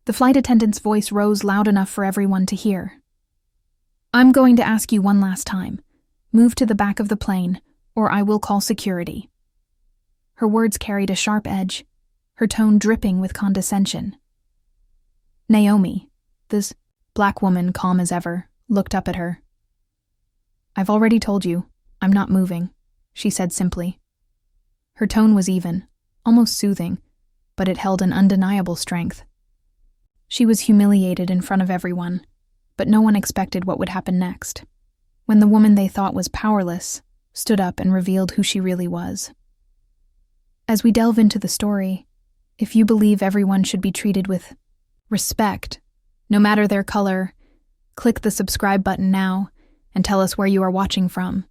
The flight attendant's voice rose loud enough for everyone to hear. "I'm going to ask you one last time. Move to the back of the plane, or I will call security." Her words carried a sharp edge, her tone dripping with condescension. Naomi, this black woman, calm as ever, looked up at her. "I've already told you, I'm not moving," she said simply. Her tone was even, almost soothing, but it held an undeniable strength. She was humiliated in front of everyone, but no one expected what would happen next, when the woman they thought was powerless stood up and revealed who she really was. As we delve into the story, if you believe everyone should be treated with respect, no matter their color, click the subscribe button now and tell us where you are watching from.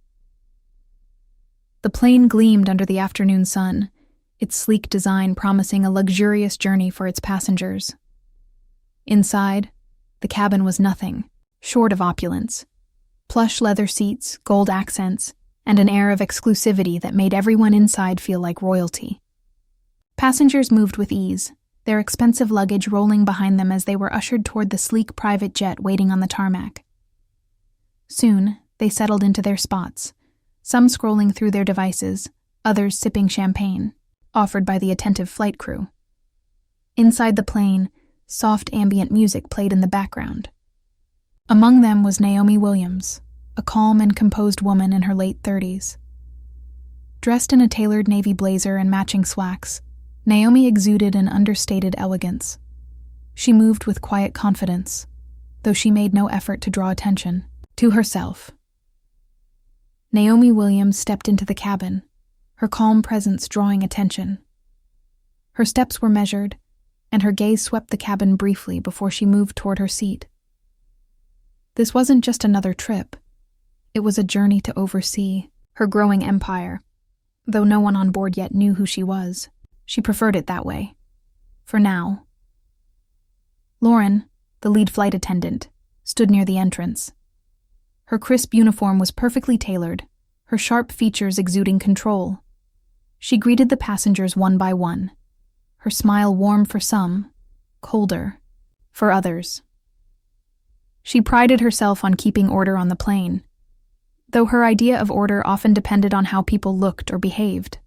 The plane gleamed under the afternoon sun, its sleek design promising a luxurious journey for its passengers. Inside, the cabin was nothing short of opulence. Plush leather seats, gold accents, and an air of exclusivity that made everyone inside feel like royalty. Passengers moved with ease, their expensive luggage rolling behind them as they were ushered toward the sleek private jet waiting on the tarmac. Soon, they settled into their spots, some scrolling through their devices, others sipping champagne, offered by the attentive flight crew. Inside the plane, soft ambient music played in the background. Among them was Naomi Williams, a calm and composed woman in her late 30s. Dressed in a tailored navy blazer and matching slacks, Naomi exuded an understated elegance. She moved with quiet confidence, though she made no effort to draw attention to herself. Naomi Williams stepped into the cabin, her calm presence drawing attention. Her steps were measured, and her gaze swept the cabin briefly before she moved toward her seat. This wasn't just another trip. It was a journey to oversee her growing empire. Though no one on board yet knew who she was, she preferred it that way. For now. Lauren, the lead flight attendant, stood near the entrance. Her crisp uniform was perfectly tailored, her sharp features exuding control. She greeted the passengers one by one, her smile warm for some, colder for others. She prided herself on keeping order on the plane, though her idea of order often depended on how people looked or behaved.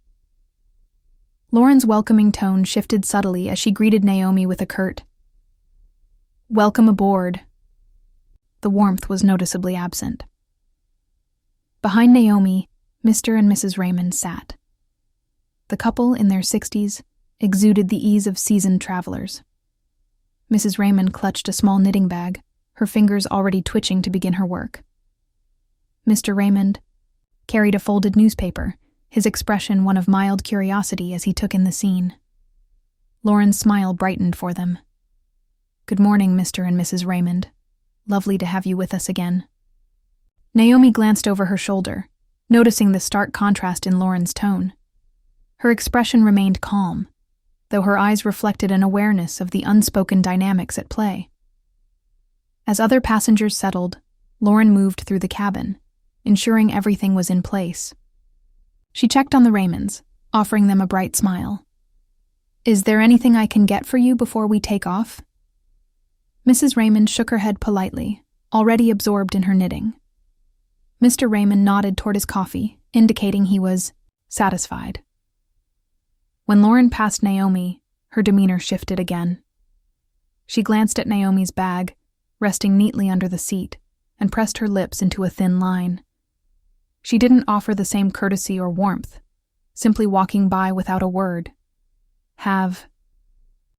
Lauren's welcoming tone shifted subtly as she greeted Naomi with a curt, "Welcome aboard." The warmth was noticeably absent. Behind Naomi, Mr. and Mrs. Raymond sat. The couple, in their 60s, exuded the ease of seasoned travelers. Mrs. Raymond clutched a small knitting bag, her fingers already twitching to begin her work. Mr. Raymond carried a folded newspaper, his expression one of mild curiosity as he took in the scene. Lauren's smile brightened for them. "Good morning, Mr. and Mrs. Raymond. Lovely to have you with us again." Naomi glanced over her shoulder, noticing the stark contrast in Lauren's tone. Her expression remained calm, though her eyes reflected an awareness of the unspoken dynamics at play. As other passengers settled, Lauren moved through the cabin, ensuring everything was in place. She checked on the Raymonds, offering them a bright smile. "Is there anything I can get for you before we take off?" Mrs. Raymond shook her head politely, already absorbed in her knitting. Mr. Raymond nodded toward his coffee, indicating he was satisfied. When Lauren passed Naomi, her demeanor shifted again. She glanced at Naomi's bag, resting neatly under the seat, and pressed her lips into a thin line. She didn't offer the same courtesy or warmth, simply walking by without a word. Have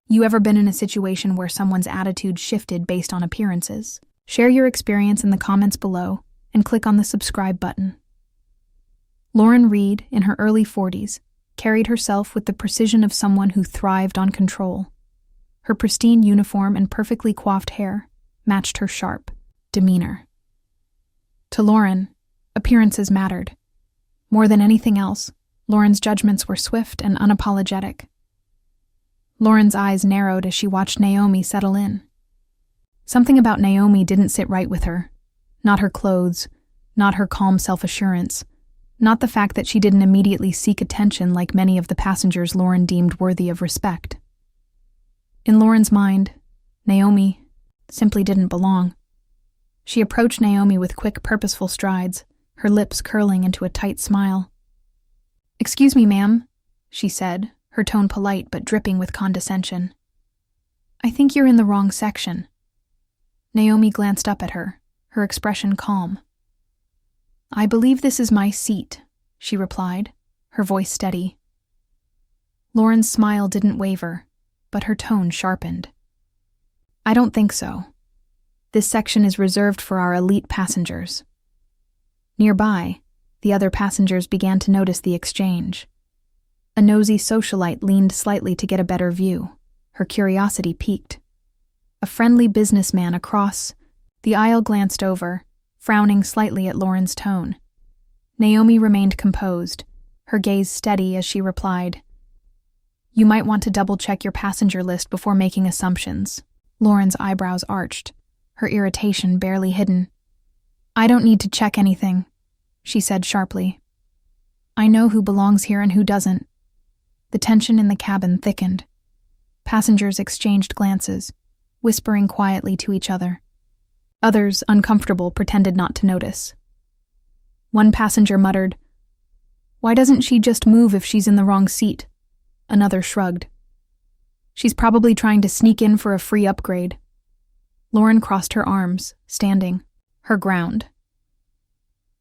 you ever been in a situation where someone's attitude shifted based on appearances? Share your experience in the comments below and click on the subscribe button. Lauren Reed, in her early 40s, carried herself with the precision of someone who thrived on control. Her pristine uniform and perfectly coiffed hair matched her sharp demeanor. To Lauren, appearances mattered. More than anything else, Lauren's judgments were swift and unapologetic. Lauren's eyes narrowed as she watched Naomi settle in. Something about Naomi didn't sit right with her. Not her clothes, not her calm self-assurance, not the fact that she didn't immediately seek attention like many of the passengers Lauren deemed worthy of respect. In Lauren's mind, Naomi simply didn't belong. She approached Naomi with quick, purposeful strides, her lips curling into a tight smile. "Excuse me, ma'am," she said, her tone polite but dripping with condescension. "I think you're in the wrong section." Naomi glanced up at her, her expression calm. "I believe this is my seat," she replied, her voice steady. Lauren's smile didn't waver, but her tone sharpened. "I don't think so. This section is reserved for our elite passengers." Nearby, the other passengers began to notice the exchange. A nosy socialite leaned slightly to get a better view, her curiosity piqued. A friendly businessman across the aisle glanced over, frowning slightly at Lauren's tone. Naomi remained composed, her gaze steady as she replied, "You might want to double-check your passenger list before making assumptions." Lauren's eyebrows arched, her irritation barely hidden. "I don't need to check anything," she said sharply. "I know who belongs here and who doesn't." The tension in the cabin thickened. Passengers exchanged glances, whispering quietly to each other. Others, uncomfortable, pretended not to notice. One passenger muttered, "Why doesn't she just move if she's in the wrong seat?" Another shrugged. "She's probably trying to sneak in for a free upgrade." Lauren crossed her arms, standing her ground.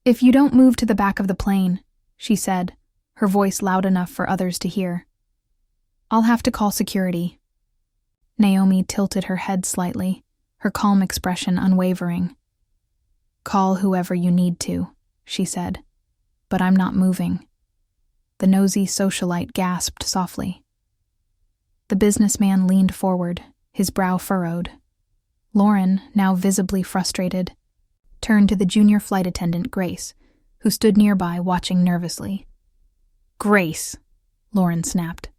"If you don't move to the back of the plane," she said, her voice loud enough for others to hear, "I'll have to call security." Naomi tilted her head slightly, her calm expression unwavering. "Call whoever you need to," she said, "but I'm not moving." The nosy socialite gasped softly. The businessman leaned forward, his brow furrowed. Lauren, now visibly frustrated, turned to the junior flight attendant, Grace, who stood nearby watching nervously. "Grace," Lauren snapped.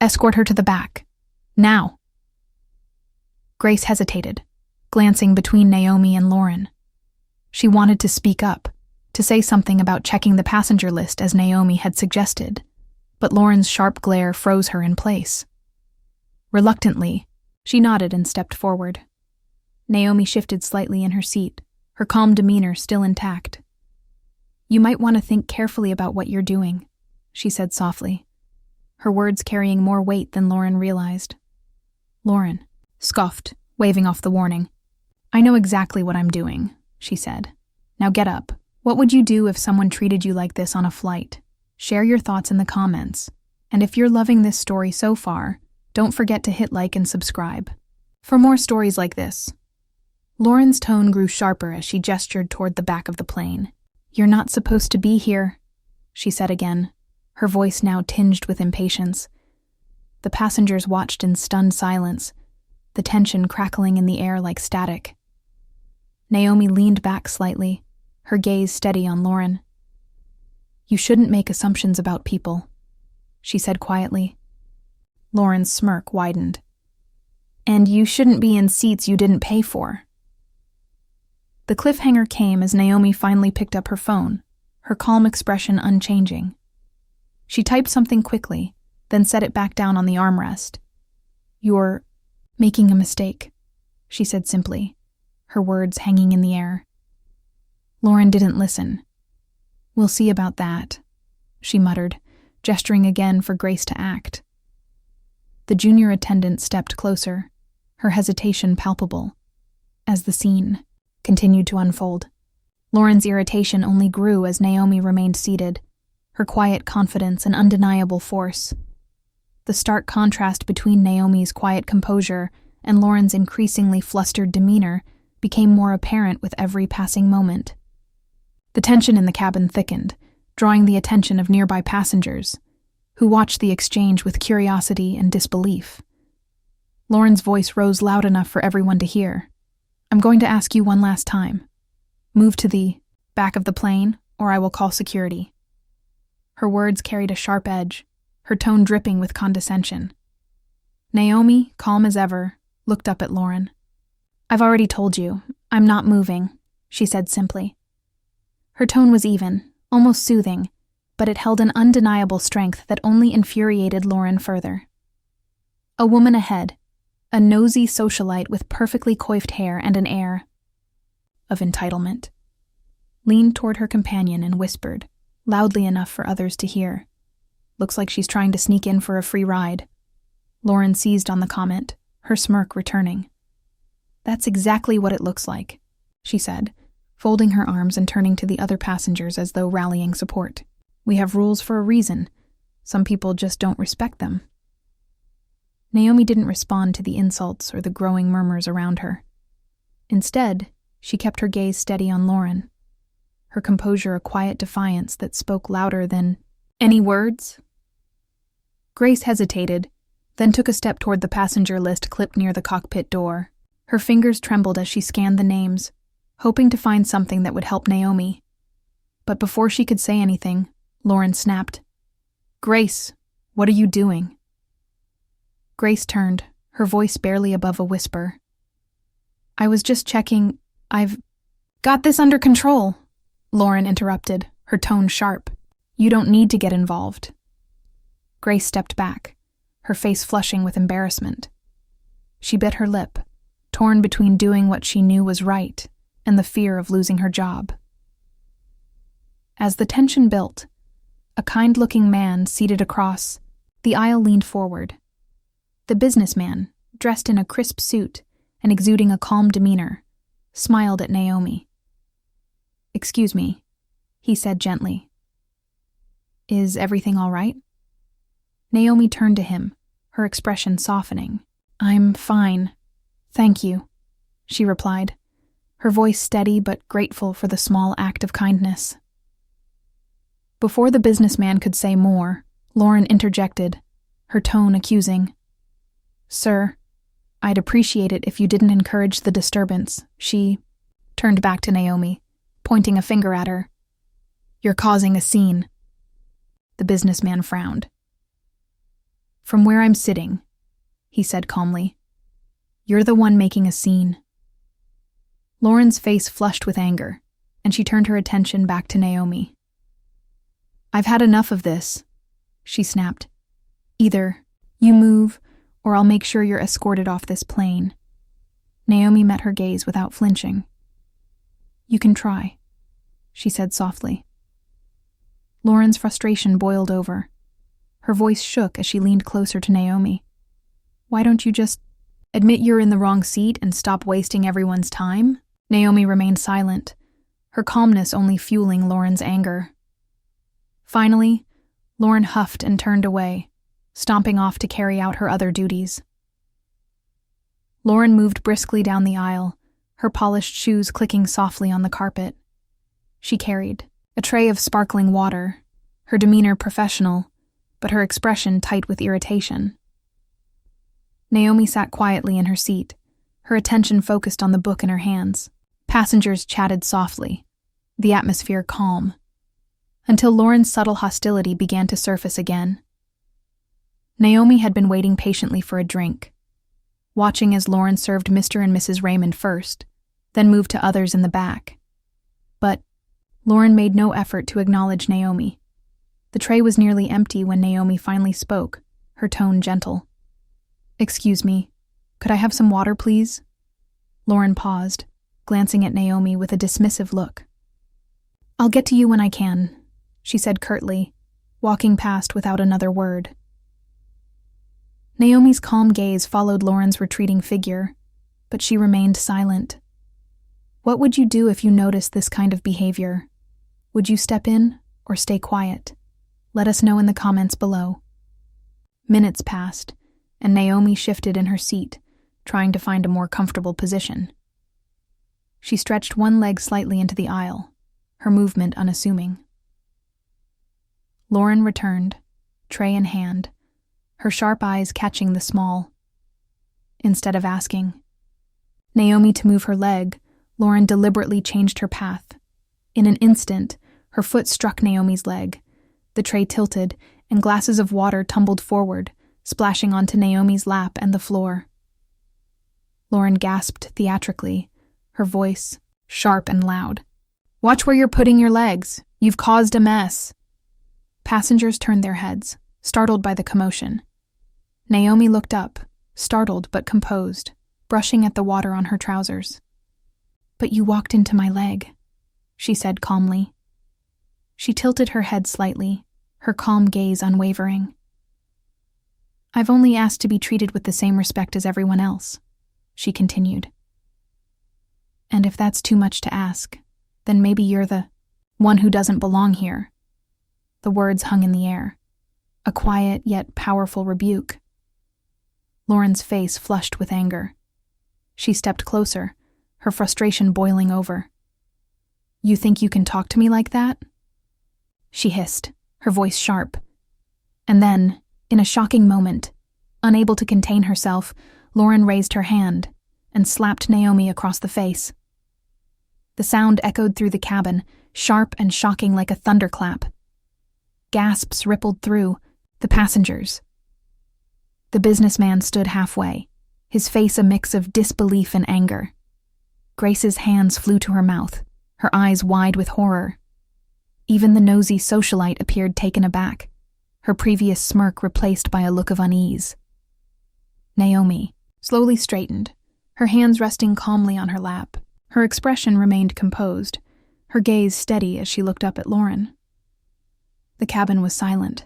"Escort her to the back. Now." Grace hesitated, glancing between Naomi and Lauren. She wanted to speak up, to say something about checking the passenger list as Naomi had suggested, but Lauren's sharp glare froze her in place. Reluctantly, she nodded and stepped forward. Naomi shifted slightly in her seat, her calm demeanor still intact. "You might want to think carefully about what you're doing," she said softly, her words carrying more weight than Lauren realized. Lauren scoffed, waving off the warning. "I know exactly what I'm doing," she said. "Now get up. What would you do if someone treated you like this on a flight? Share your thoughts in the comments. And if you're loving this story so far, don't forget to hit like and subscribe for more stories like this." Lauren's tone grew sharper as she gestured toward the back of the plane. "You're not supposed to be here," she said again, her voice now tinged with impatience. The passengers watched in stunned silence, the tension crackling in the air like static. Naomi leaned back slightly, her gaze steady on Lauren. "You shouldn't make assumptions about people," she said quietly. Lauren's smirk widened. "And you shouldn't be in seats you didn't pay for." The cliffhanger came as Naomi finally picked up her phone, her calm expression unchanging. She typed something quickly, then set it back down on the armrest. "You're making a mistake," she said simply, her words hanging in the air. Lauren didn't listen. "We'll see about that," she muttered, gesturing again for Grace to act. The junior attendant stepped closer, her hesitation palpable, as the scene continued to unfold. Lauren's irritation only grew as Naomi remained seated, her quiet confidence an undeniable force. The stark contrast between Naomi's quiet composure and Lauren's increasingly flustered demeanor became more apparent with every passing moment. The tension in the cabin thickened, drawing the attention of nearby passengers, who watched the exchange with curiosity and disbelief. Lauren's voice rose loud enough for everyone to hear. "I'm going to ask you one last time. Move to the back of the plane, or I will call security." Her words carried a sharp edge, her tone dripping with condescension. Naomi, calm as ever, looked up at Lauren. "I've already told you, I'm not moving," she said simply. Her tone was even, almost soothing, but it held an undeniable strength that only infuriated Lauren further. A woman ahead, a nosy socialite with perfectly coiffed hair and an air of entitlement, leaned toward her companion and whispered, loudly enough for others to hear. "Looks like she's trying to sneak in for a free ride." Lauren seized on the comment, her smirk returning. "That's exactly what it looks like," she said, folding her arms and turning to the other passengers as though rallying support. "We have rules for a reason. Some people just don't respect them." Naomi didn't respond to the insults or the growing murmurs around her. Instead, she kept her gaze steady on Lauren, her composure a quiet defiance that spoke louder than any words. Grace hesitated, then took a step toward the passenger list clipped near the cockpit door. Her fingers trembled as she scanned the names, hoping to find something that would help Naomi. But before she could say anything, Lauren snapped, "Grace, what are you doing?" Grace turned, her voice barely above a whisper. "I was just checking. I've got this under control," Lauren interrupted, her tone sharp. "You don't need to get involved." Grace stepped back, her face flushing with embarrassment. She bit her lip, torn between doing what she knew was right and the fear of losing her job. As the tension built, a kind-looking man seated across the aisle leaned forward. The businessman, dressed in a crisp suit and exuding a calm demeanor, smiled at Naomi. "Excuse me," he said gently. "Is everything all right?" Naomi turned to him, her expression softening. "I'm fine, thank you," she replied, her voice steady but grateful for the small act of kindness. Before the businessman could say more, Lauren interjected, her tone accusing. "Sir, I'd appreciate it if you didn't encourage the disturbance." She turned back to Naomi, pointing a finger at her. "You're causing a scene." The businessman frowned. "From where I'm sitting," he said calmly, "you're the one making a scene." Lauren's face flushed with anger, and she turned her attention back to Naomi. "I've had enough of this," she snapped. "Either you move, or I'll make sure you're escorted off this plane." Naomi met her gaze without flinching. "You can try," she said softly. Lauren's frustration boiled over. Her voice shook as she leaned closer to Naomi. "Why don't you just admit you're in the wrong seat and stop wasting everyone's time?" Naomi remained silent, her calmness only fueling Lauren's anger. Finally, Lauren huffed and turned away, stomping off to carry out her other duties. Lauren moved briskly down the aisle, her polished shoes clicking softly on the carpet. She carried a tray of sparkling water, her demeanor professional, but her expression tight with irritation. Naomi sat quietly in her seat, her attention focused on the book in her hands. Passengers chatted softly, the atmosphere calm, until Lauren's subtle hostility began to surface again. Naomi had been waiting patiently for a drink, watching as Lauren served Mr. and Mrs. Raymond first, then moved to others in the back. But Lauren made no effort to acknowledge Naomi. The tray was nearly empty when Naomi finally spoke, her tone gentle. "Excuse me, could I have some water, please?" Lauren paused, glancing at Naomi with a dismissive look. "I'll get to you when I can," she said curtly, walking past without another word. Naomi's calm gaze followed Lauren's retreating figure, but she remained silent. What would you do if you noticed this kind of behavior? Would you step in or stay quiet? Let us know in the comments below. Minutes passed, and Naomi shifted in her seat, trying to find a more comfortable position. She stretched one leg slightly into the aisle, her movement unassuming. Lauren returned, tray in hand, her sharp eyes catching the small. Instead of asking Naomi to move her leg, Lauren deliberately changed her path. In an instant, her foot struck Naomi's leg. The tray tilted, and glasses of water tumbled forward, splashing onto Naomi's lap and the floor. Lauren gasped theatrically, her voice sharp and loud. "Watch where you're putting your legs. You've caused a mess." Passengers turned their heads, startled by the commotion. Naomi looked up, startled but composed, brushing at the water on her trousers. "But you walked into my leg," she said calmly. She tilted her head slightly, her calm gaze unwavering. "I've only asked to be treated with the same respect as everyone else," she continued. "And if that's too much to ask, then maybe you're the one who doesn't belong here." The words hung in the air, a quiet yet powerful rebuke. Lauren's face flushed with anger. She stepped closer, her frustration boiling over. "You think you can talk to me like that?" she hissed, her voice sharp. And then, in a shocking moment, unable to contain herself, Lauren raised her hand and slapped Naomi across the face. The sound echoed through the cabin, sharp and shocking like a thunderclap. Gasps rippled through the passengers. The businessman stood halfway, his face a mix of disbelief and anger. Grace's hands flew to her mouth, her eyes wide with horror. Even the nosy socialite appeared taken aback, her previous smirk replaced by a look of unease. Naomi slowly straightened, her hands resting calmly on her lap. Her expression remained composed, her gaze steady as she looked up at Lauren. The cabin was silent.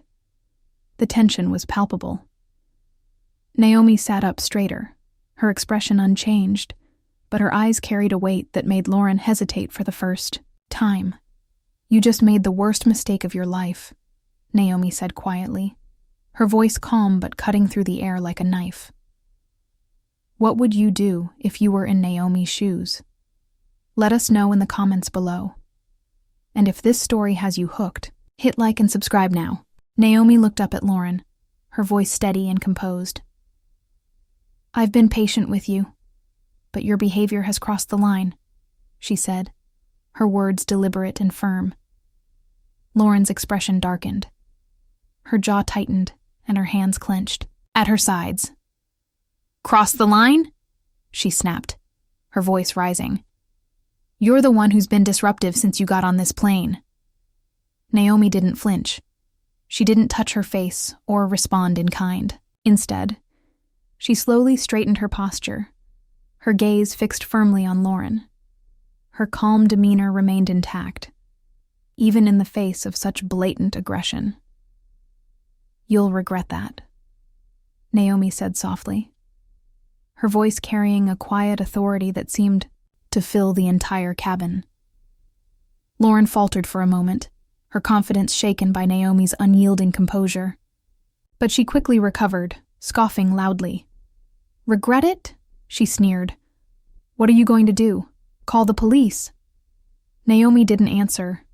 The tension was palpable. Naomi sat up straighter, her expression unchanged, but her eyes carried a weight that made Lauren hesitate for the first time. "You just made the worst mistake of your life," Naomi said quietly, her voice calm but cutting through the air like a knife. "What would you do if you were in Naomi's shoes? Let us know in the comments below. And if this story has you hooked, hit like and subscribe now." Naomi looked up at Lauren, her voice steady and composed. "I've been patient with you, but your behavior has crossed the line," she said, her words deliberate and firm. Lauren's expression darkened. Her jaw tightened and her hands clenched at her sides. "Cross the line?" she snapped, her voice rising. "You're the one who's been disruptive since you got on this plane." Naomi didn't flinch. She didn't touch her face or respond in kind. Instead, she slowly straightened her posture, her gaze fixed firmly on Lauren. Her calm demeanor remained intact, even in the face of such blatant aggression. "You'll regret that," Naomi said softly, her voice carrying a quiet authority that seemed to fill the entire cabin. Lauren faltered for a moment, her confidence shaken by Naomi's unyielding composure. But she quickly recovered, scoffing loudly. "Regret it?" she sneered. "What are you going to do? Call the police?" Naomi didn't answer.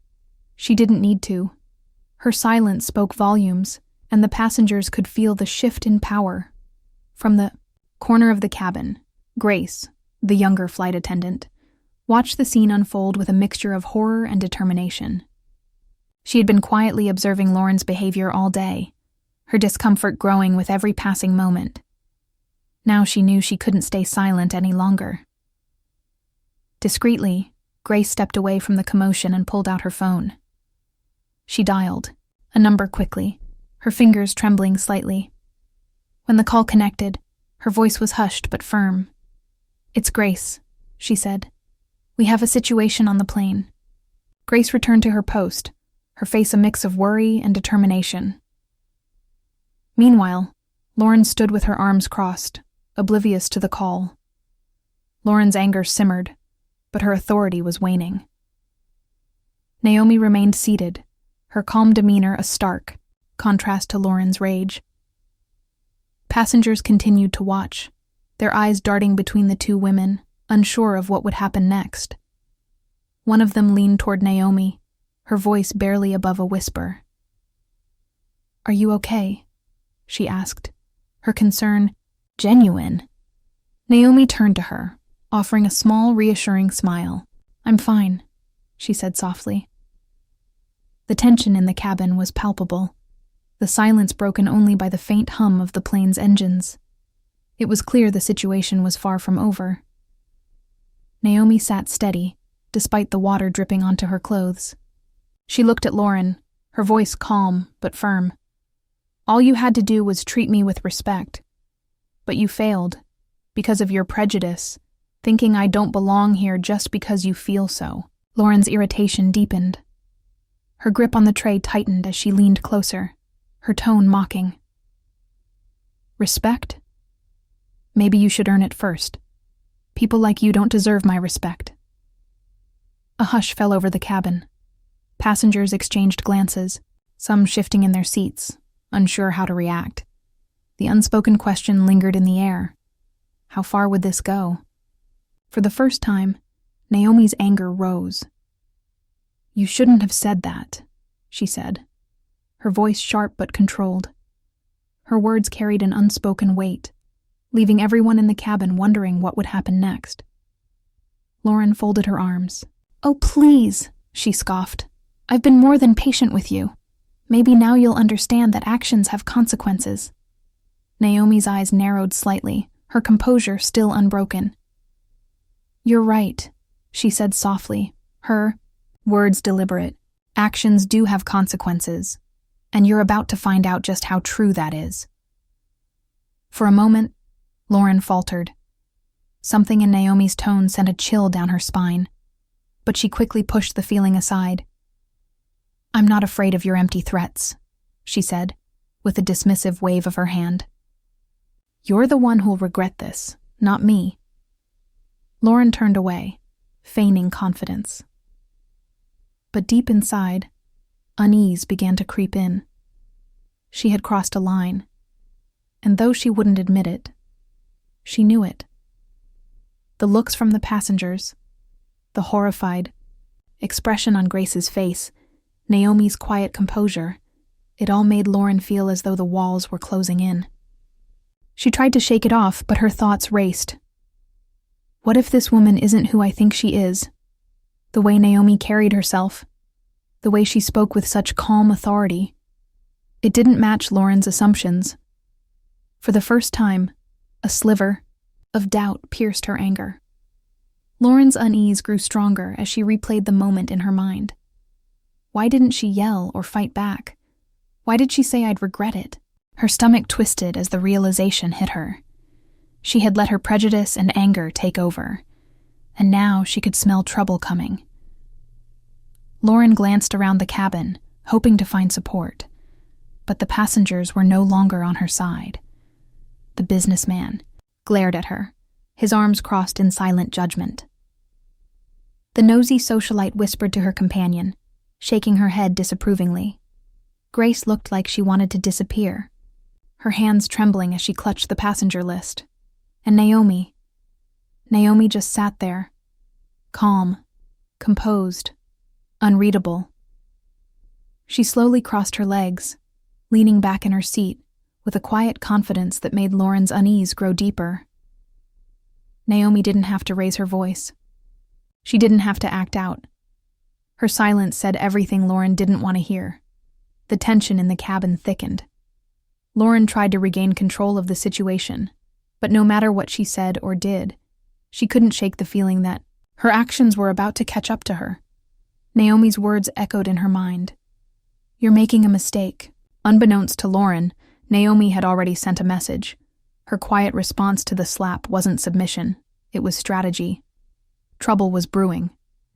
She didn't need to. Her silence spoke volumes, and the passengers could feel the shift in power. From the corner of the cabin, Grace, the younger flight attendant, watched the scene unfold with a mixture of horror and determination. She had been quietly observing Lauren's behavior all day, her discomfort growing with every passing moment. Now she knew she couldn't stay silent any longer. Discreetly, Grace stepped away from the commotion and pulled out her phone. She dialed, a number quickly, her fingers trembling slightly. When the call connected, her voice was hushed but firm. "It's Grace," she said. "We have a situation on the plane." Grace returned to her post, her face a mix of worry and determination. Meanwhile, Lauren stood with her arms crossed, oblivious to the call. Lauren's anger simmered, but her authority was waning. Naomi remained seated, her calm demeanor a stark contrast to Lauren's rage. Passengers continued to watch, their eyes darting between the two women, unsure of what would happen next. One of them leaned toward Naomi, her voice barely above a whisper. "Are you okay?" she asked, her concern genuine. Naomi turned to her, offering a small, reassuring smile. "I'm fine," she said softly. The tension in the cabin was palpable, the silence broken only by the faint hum of the plane's engines. It was clear the situation was far from over. Naomi sat steady, despite the water dripping onto her clothes. She looked at Lauren, her voice calm but firm. "All you had to do was treat me with respect." But you failed, because of your prejudice, thinking I don't belong here just because you feel so. Lauren's irritation deepened. Her grip on the tray tightened as she leaned closer, her tone mocking. Respect? Maybe you should earn it first. People like you don't deserve my respect. A hush fell over the cabin. Passengers exchanged glances, some shifting in their seats, unsure how to react. The unspoken question lingered in the air. How far would this go? For the first time, Naomi's anger rose. You shouldn't have said that, she said, her voice sharp but controlled. Her words carried an unspoken weight, leaving everyone in the cabin wondering what would happen next. Lauren folded her arms. Oh, please, she scoffed. I've been more than patient with you. Maybe now you'll understand that actions have consequences. Naomi's eyes narrowed slightly, her composure still unbroken. You're right, she said softly, her words deliberate. Actions do have consequences, and you're about to find out just how true that is. For a moment, Lauren faltered. Something in Naomi's tone sent a chill down her spine, but she quickly pushed the feeling aside. I'm not afraid of your empty threats, she said, with a dismissive wave of her hand. You're the one who'll regret this, not me. Lauren turned away, feigning confidence. But deep inside, unease began to creep in. She had crossed a line, and though she wouldn't admit it, she knew it. The looks from the passengers, the horrified expression on Grace's face, Naomi's quiet composure, it all made Lauren feel as though the walls were closing in. She tried to shake it off, but her thoughts raced. What if this woman isn't who I think she is? The way Naomi carried herself, the way she spoke with such calm authority. It didn't match Lauren's assumptions. For the first time, a sliver of doubt pierced her anger. Lauren's unease grew stronger as she replayed the moment in her mind. Why didn't she yell or fight back? Why did she say I'd regret it? Her stomach twisted as the realization hit her. She had let her prejudice and anger take over, and now she could smell trouble coming. Lauren glanced around the cabin, hoping to find support, but the passengers were no longer on her side. The businessman glared at her, his arms crossed in silent judgment. The nosy socialite whispered to her companion, shaking her head disapprovingly. Grace looked like she wanted to disappear, her hands trembling as she clutched the passenger list. And Naomi just sat there, calm, composed, unreadable. She slowly crossed her legs, leaning back in her seat, with a quiet confidence that made Lauren's unease grow deeper. Naomi didn't have to raise her voice. She didn't have to act out. Her silence said everything Lauren didn't want to hear. The tension in the cabin thickened. Lauren tried to regain control of the situation, but no matter what she said or did, she couldn't shake the feeling that her actions were about to catch up to her. Naomi's words echoed in her mind. You're making a mistake. Unbeknownst to Lauren, Naomi had already sent a message. Her quiet response to the slap wasn't submission, it was strategy. Trouble was brewing,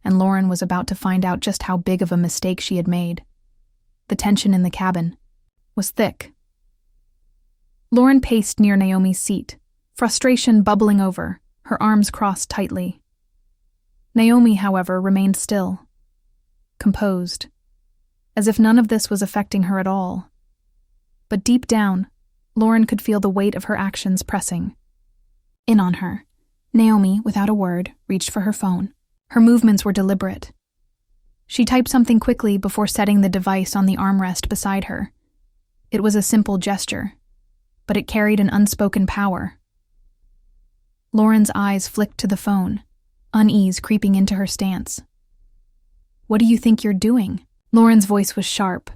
and Lauren was about to find out just how big of a mistake she had made. The tension in the cabin was thick. Lauren paced near Naomi's seat, frustration bubbling over, her arms crossed tightly. Naomi, however, remained still, composed, as if none of this was affecting her at all. But deep down, Lauren could feel the weight of her actions pressing in on her. Naomi, without a word, reached for her phone. Her movements were deliberate. She typed something quickly before setting the device on the armrest beside her. It was a simple gesture, but it carried an unspoken power. Lauren's eyes flicked to the phone, unease creeping into her stance. What do you think you're doing? Lauren's voice was sharp.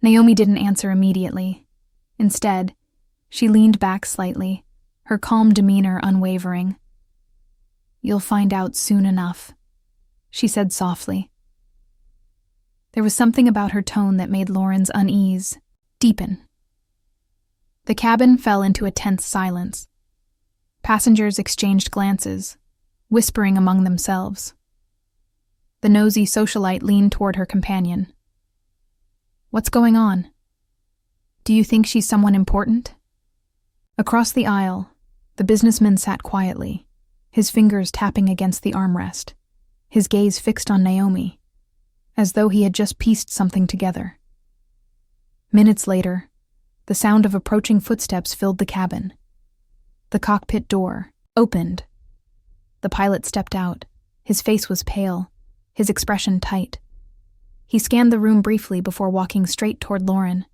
Naomi didn't answer immediately. Instead, she leaned back slightly, her calm demeanor unwavering. You'll find out soon enough, she said softly. There was something about her tone that made Lauren's unease deepen. The cabin fell into a tense silence. Passengers exchanged glances, whispering among themselves. The nosy socialite leaned toward her companion. "What's going on? Do you think she's someone important?" Across the aisle, the businessman sat quietly, his fingers tapping against the armrest, his gaze fixed on Naomi, as though he had just pieced something together. Minutes later, the sound of approaching footsteps filled the cabin. The cockpit door opened. The pilot stepped out. His face was pale, his expression tight. He scanned the room briefly before walking straight toward Lauren,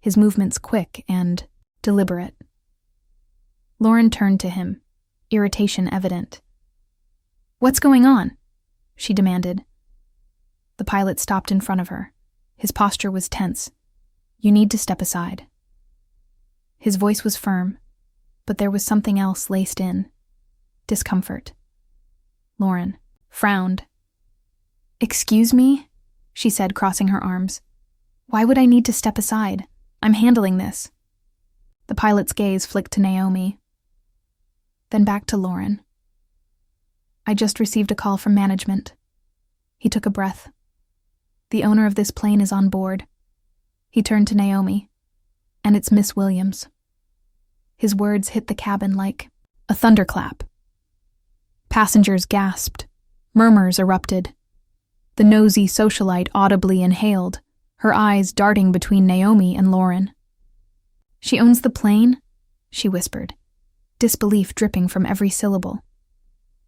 his movements quick and deliberate. Lauren turned to him, irritation evident. "What's going on?" she demanded. The pilot stopped in front of her. His posture was tense. "You need to step aside." His voice was firm, but there was something else laced in. Discomfort. Lauren frowned. "Excuse me?" she said, crossing her arms. "Why would I need to step aside? I'm handling this." The pilot's gaze flicked to Naomi, then back to Lauren. "I just received a call from management." He took a breath. "The owner of this plane is on board." He turned to Naomi. "And it's Miss Williams." His words hit the cabin like a thunderclap. Passengers gasped. Murmurs erupted. The nosy socialite audibly inhaled, her eyes darting between Naomi and Lauren. "She owns the plane?" she whispered, disbelief dripping from every syllable.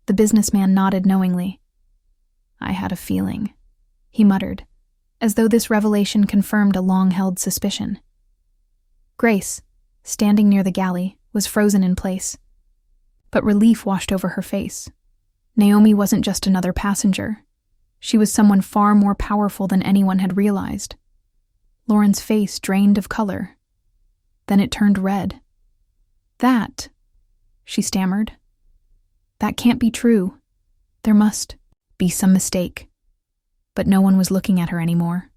The businessman nodded knowingly. "I had a feeling," he muttered, as though this revelation confirmed a long-held suspicion. Grace, standing near the galley, was frozen in place. But relief washed over her face. Naomi wasn't just another passenger. She was someone far more powerful than anyone had realized. Lauren's face drained of color. Then it turned red. "That," she stammered. "That can't be true. There must be some mistake." But no one was looking at her anymore.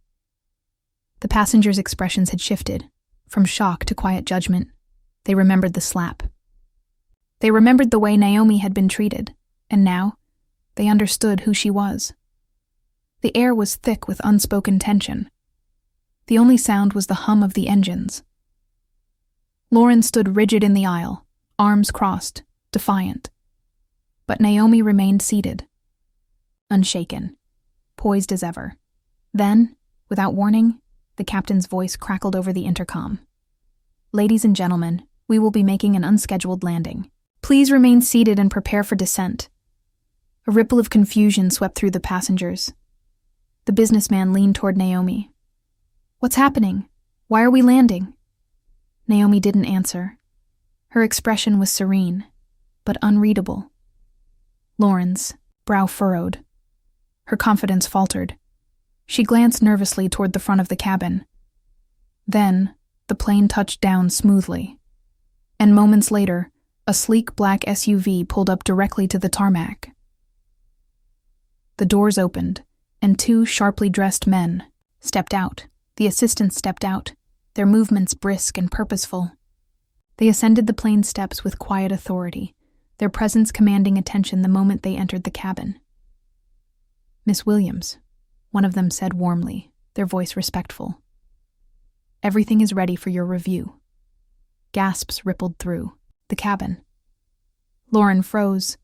The passengers' expressions had shifted, from shock to quiet judgment. They remembered the slap. They remembered the way Naomi had been treated, and now they understood who she was. The air was thick with unspoken tension. The only sound was the hum of the engines. Lauren stood rigid in the aisle, arms crossed, defiant. But Naomi remained seated, unshaken, poised as ever. Then, without warning, the captain's voice crackled over the intercom. "Ladies and gentlemen, we will be making an unscheduled landing. Please remain seated and prepare for descent." A ripple of confusion swept through the passengers. The businessman leaned toward Naomi. "What's happening? Why are we landing?" Naomi didn't answer. Her expression was serene, but unreadable. Lauren's brow furrowed. Her confidence faltered. She glanced nervously toward the front of the cabin. Then, the plane touched down smoothly. And moments later, a sleek black SUV pulled up directly to the tarmac. The doors opened, and two sharply dressed men stepped out. The assistants stepped out, their movements brisk and purposeful. They ascended the plane steps with quiet authority, their presence commanding attention the moment they entered the cabin. "Miss Williams," one of them said warmly, their voice respectful. "Everything is ready for your review." Gasps rippled through the cabin. Lauren froze,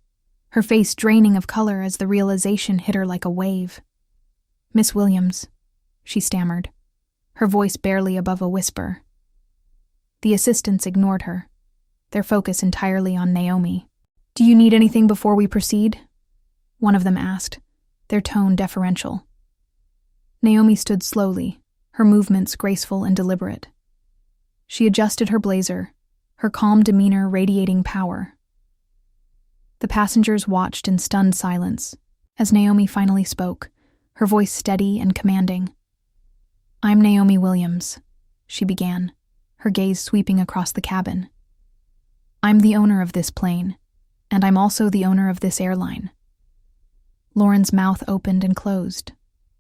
her face draining of color as the realization hit her like a wave. "Miss Williams," she stammered, her voice barely above a whisper. The assistants ignored her, their focus entirely on Naomi. "Do you need anything before we proceed?" one of them asked, their tone deferential. Naomi stood slowly, her movements graceful and deliberate. She adjusted her blazer, her calm demeanor radiating power. The passengers watched in stunned silence as Naomi finally spoke, her voice steady and commanding. "I'm Naomi Williams," she began, her gaze sweeping across the cabin. "I'm the owner of this plane, and I'm also the owner of this airline." Lauren's mouth opened and closed,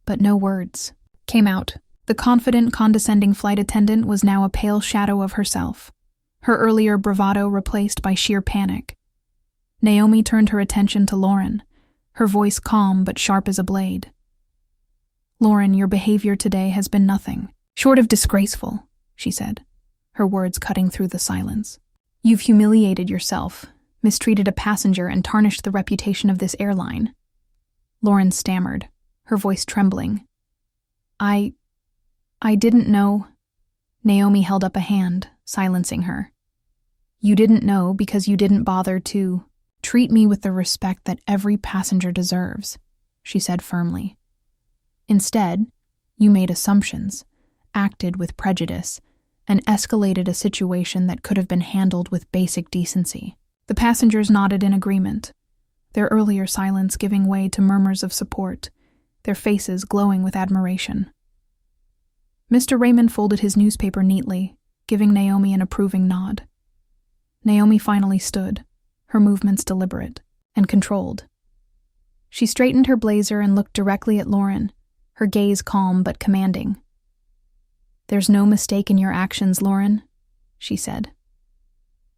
but no words came out. The confident, condescending flight attendant was now a pale shadow of herself, her earlier bravado replaced by sheer panic. Naomi turned her attention to Lauren, her voice calm but sharp as a blade. "Lauren, your behavior today has been nothing short of disgraceful," she said, her words cutting through the silence. "You've humiliated yourself, mistreated a passenger, and tarnished the reputation of this airline." Lauren stammered, her voice trembling. I didn't know." Naomi held up a hand, silencing her. "You didn't know because you didn't bother to treat me with the respect that every passenger deserves," she said firmly. "Instead, you made assumptions, acted with prejudice, and escalated a situation that could have been handled with basic decency." The passengers nodded in agreement, their earlier silence giving way to murmurs of support, their faces glowing with admiration. Mr. Raymond folded his newspaper neatly, giving Naomi an approving nod. Naomi finally stood, her movements deliberate and controlled. She straightened her blazer and looked directly at Lauren, her gaze calm but commanding. "There's no mistake in your actions, Lauren," she said.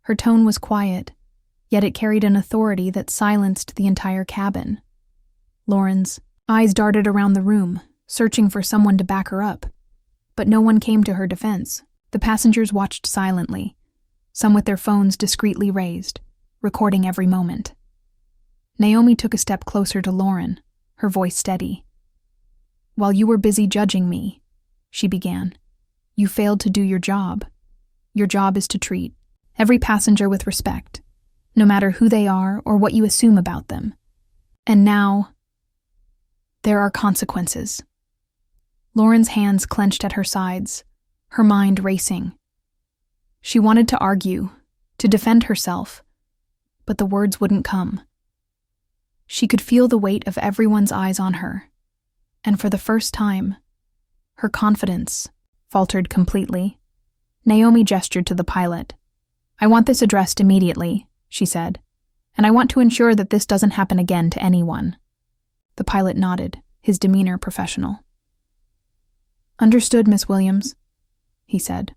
Her tone was quiet, yet it carried an authority that silenced the entire cabin. Lauren's eyes darted around the room, searching for someone to back her up, but no one came to her defense. The passengers watched silently, some with their phones discreetly raised, recording every moment. Naomi took a step closer to Lauren, her voice steady. "While you were busy judging me," she began, "you failed to do your job. Your job is to treat every passenger with respect, no matter who they are or what you assume about them. And now, there are consequences." Lauren's hands clenched at her sides, her mind racing. She wanted to argue, to defend herself, but the words wouldn't come. She could feel the weight of everyone's eyes on her, and for the first time, her confidence faltered completely. Naomi gestured to the pilot. "I want this addressed immediately," she said, "and I want to ensure that this doesn't happen again to anyone." The pilot nodded, his demeanor professional. "Understood, Miss Williams," he said.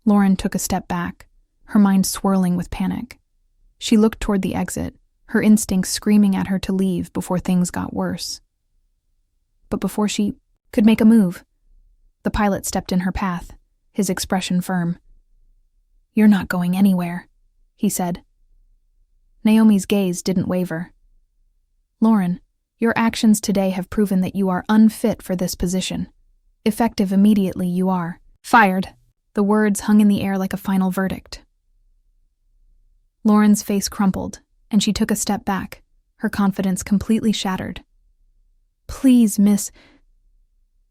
Lauren took a step back, her mind swirling with panic. She looked toward the exit, her instincts screaming at her to leave before things got worse. But before she could make a move, the pilot stepped in her path, his expression firm. "You're not going anywhere," he said. Naomi's gaze didn't waver. "Lauren, your actions today have proven that you are unfit for this position. Effective immediately, you are fired." The words hung in the air like a final verdict. Lauren's face crumpled, and she took a step back, her confidence completely shattered. "Please, Miss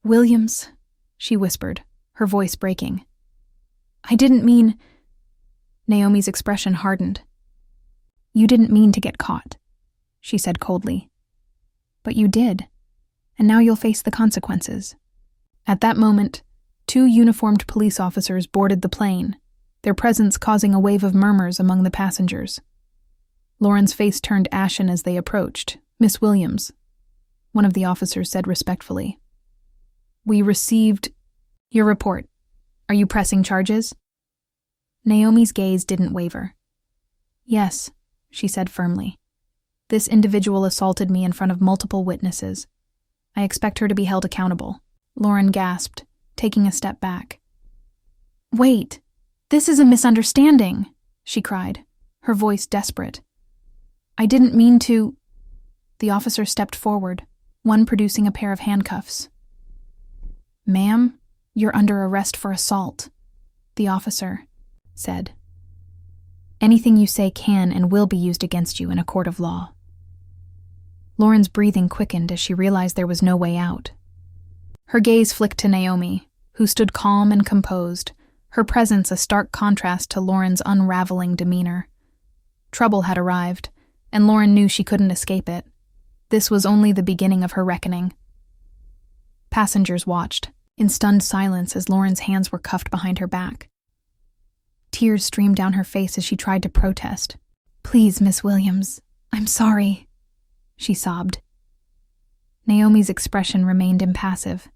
Williams," she whispered, her voice breaking. "I didn't mean—" Naomi's expression hardened. "You didn't mean to get caught," she said coldly. "But you did, and now you'll face the consequences." At that moment, 2 uniformed police officers boarded the plane, their presence causing a wave of murmurs among the passengers. Lauren's face turned ashen as they approached. "Miss Williams," one of the officers said respectfully, "we received your report. Are you pressing charges?" Naomi's gaze didn't waver. "Yes," she said firmly. "This individual assaulted me in front of multiple witnesses. I expect her to be held accountable." Lauren gasped, taking a step back. "Wait, this is a misunderstanding," she cried, her voice desperate. "I didn't mean to—" The officer stepped forward, one producing a pair of handcuffs. "Ma'am, you're under arrest for assault," the officer said. "Anything you say can and will be used against you in a court of law." Lauren's breathing quickened as she realized there was no way out. Her gaze flicked to Naomi, who stood calm and composed, her presence a stark contrast to Lauren's unraveling demeanor. Trouble had arrived, and Lauren knew she couldn't escape it. This was only the beginning of her reckoning. Passengers watched, in stunned silence as Lauren's hands were cuffed behind her back. Tears streamed down her face as she tried to protest. "Please, Miss Williams, I'm sorry," she sobbed. Naomi's expression remained impassive.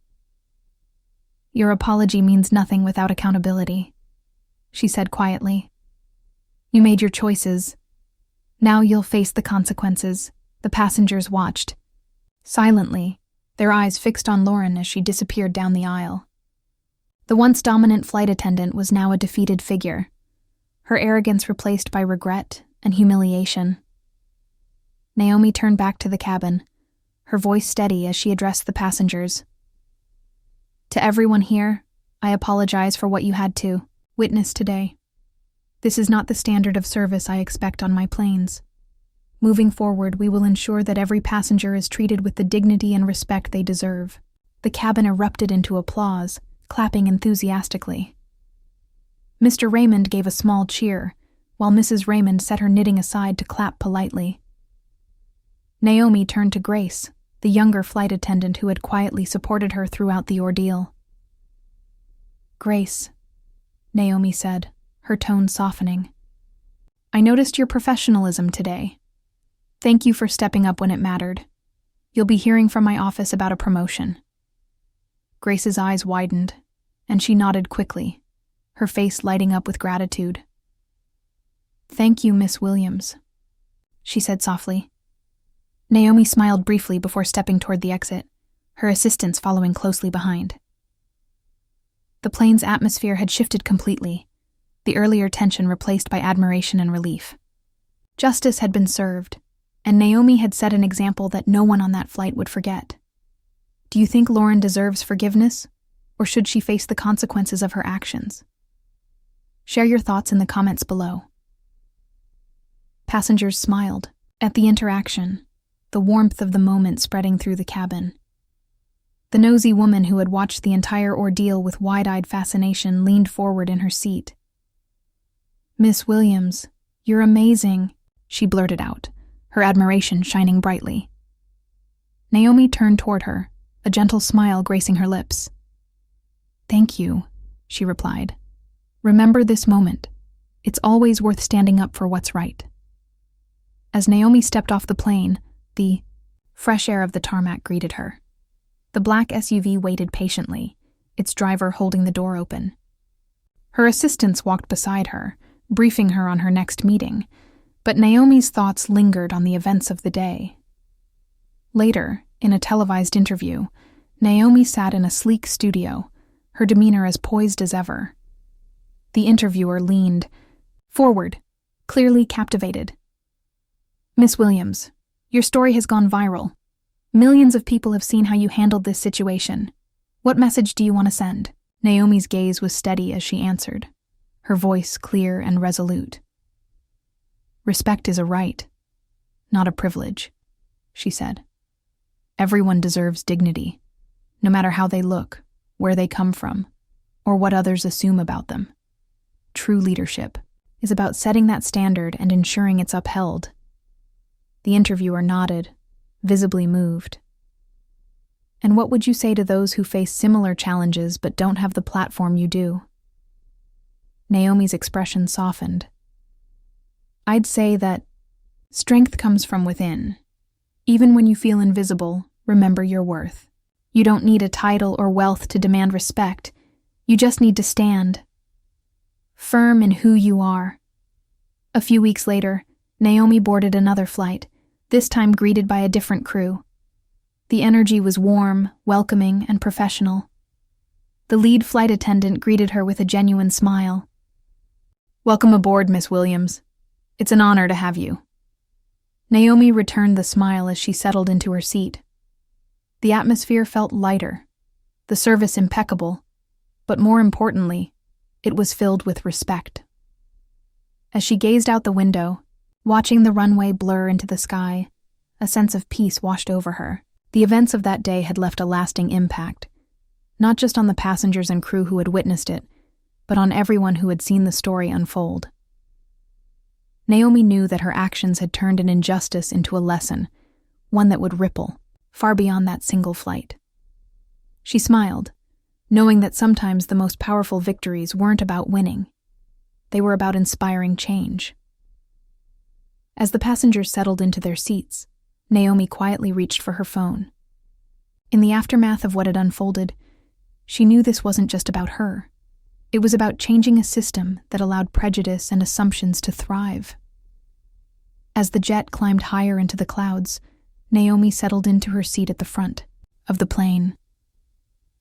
"Your apology means nothing without accountability," she said quietly. You made your choices. Now you'll face the consequences. The passengers watched. Silently, their eyes fixed on Lauren as she disappeared down the aisle. The once dominant flight attendant was now a defeated figure, her arrogance replaced by regret and humiliation. Naomi turned back to the cabin, her voice steady as she addressed the passengers. To everyone here, I apologize for what you had to witness today. This is not the standard of service I expect on my planes. Moving forward, we will ensure that every passenger is treated with the dignity and respect they deserve. The cabin erupted into applause, clapping enthusiastically. Mr. Raymond gave a small cheer, while Mrs. Raymond set her knitting aside to clap politely. Naomi turned to Grace, the younger flight attendant who had quietly supported her throughout the ordeal. Grace, Naomi said, her tone softening. I noticed your professionalism today. Thank you for stepping up when it mattered. You'll be hearing from my office about a promotion. Grace's eyes widened, and she nodded quickly, her face lighting up with gratitude. Thank you, Miss Williams, she said softly. Naomi smiled briefly before stepping toward the exit, her assistants following closely behind. The plane's atmosphere had shifted completely, the earlier tension replaced by admiration and relief. Justice had been served, and Naomi had set an example that no one on that flight would forget. Do you think Lauren deserves forgiveness, or should she face the consequences of her actions? Share your thoughts in the comments below. Passengers smiled at the interaction, the warmth of the moment spreading through the cabin. The nosy woman who had watched the entire ordeal with wide-eyed fascination leaned forward in her seat. Miss Williams, you're amazing, she blurted out, her admiration shining brightly. Naomi turned toward her, a gentle smile gracing her lips. Thank you, she replied. Remember this moment. It's always worth standing up for what's right. As Naomi stepped off the plane, the fresh air of the tarmac greeted her. The black SUV waited patiently, its driver holding the door open. Her assistants walked beside her, briefing her on her next meeting, but Naomi's thoughts lingered on the events of the day. Later, in a televised interview, Naomi sat in a sleek studio, her demeanor as poised as ever. The interviewer leaned forward, clearly captivated. Miss Williams, your story has gone viral. Millions of people have seen how you handled this situation. What message do you want to send? Naomi's gaze was steady as she answered, her voice clear and resolute. Respect is a right, not a privilege, she said. Everyone deserves dignity, no matter how they look, where they come from, or what others assume about them. True leadership is about setting that standard and ensuring it's upheld. The interviewer nodded, visibly moved. And what would you say to those who face similar challenges but don't have the platform you do? Naomi's expression softened. I'd say that strength comes from within. Even when you feel invisible, remember your worth. You don't need a title or wealth to demand respect. You just need to stand firm in who you are. A few weeks later, Naomi boarded another flight, this time greeted by a different crew. The energy was warm, welcoming, and professional. The lead flight attendant greeted her with a genuine smile. Welcome aboard, Miss Williams. It's an honor to have you. Naomi returned the smile as she settled into her seat. The atmosphere felt lighter, the service impeccable, but more importantly, it was filled with respect. As she gazed out the window, watching the runway blur into the sky, a sense of peace washed over her. The events of that day had left a lasting impact, not just on the passengers and crew who had witnessed it, but on everyone who had seen the story unfold. Naomi knew that her actions had turned an injustice into a lesson, one that would ripple far beyond that single flight. She smiled, knowing that sometimes the most powerful victories weren't about winning. They were about inspiring change. As the passengers settled into their seats, Naomi quietly reached for her phone. In the aftermath of what had unfolded, she knew this wasn't just about her. It was about changing a system that allowed prejudice and assumptions to thrive. As the jet climbed higher into the clouds, Naomi settled into her seat at the front of the plane.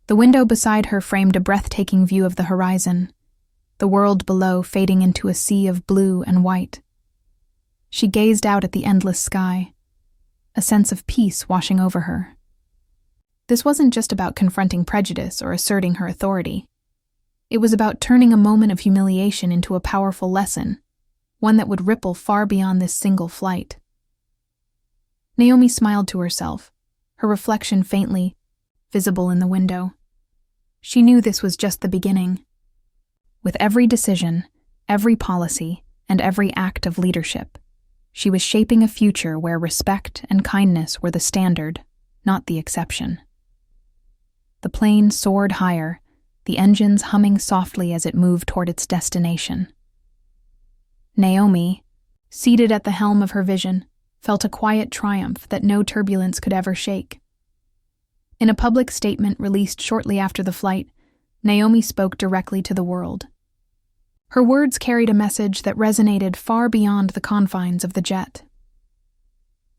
The window beside her framed a breathtaking view of the horizon, the world below fading into a sea of blue and white. She gazed out at the endless sky, a sense of peace washing over her. This wasn't just about confronting prejudice or asserting her authority. It was about turning a moment of humiliation into a powerful lesson, one that would ripple far beyond this single flight. Naomi smiled to herself, her reflection faintly visible in the window. She knew this was just the beginning. With every decision, every policy, and every act of leadership, she was shaping a future where respect and kindness were the standard, not the exception. The plane soared higher, the engines humming softly as it moved toward its destination. Naomi, seated at the helm of her vision, felt a quiet triumph that no turbulence could ever shake. In a public statement released shortly after the flight, Naomi spoke directly to the world. Her words carried a message that resonated far beyond the confines of the jet.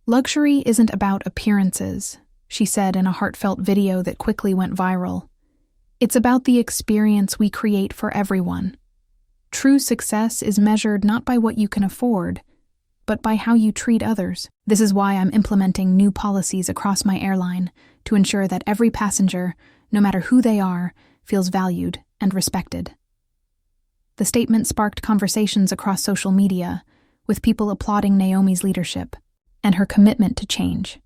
"Luxury isn't about appearances," she said in a heartfelt video that quickly went viral. "It's about the experience we create for everyone. True success is measured not by what you can afford, but by how you treat others. This is why I'm implementing new policies across my airline to ensure that every passenger, no matter who they are, feels valued and respected." The statement sparked conversations across social media, with people applauding Naomi's leadership and her commitment to change.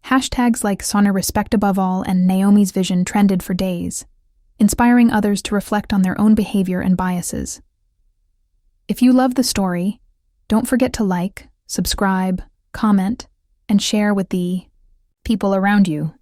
Hashtags like "Honor Respect Above All" and "Naomi's Vision" trended for days, inspiring others to reflect on their own behavior and biases. If you love the story, don't forget to like, subscribe, comment, and share with the people around you.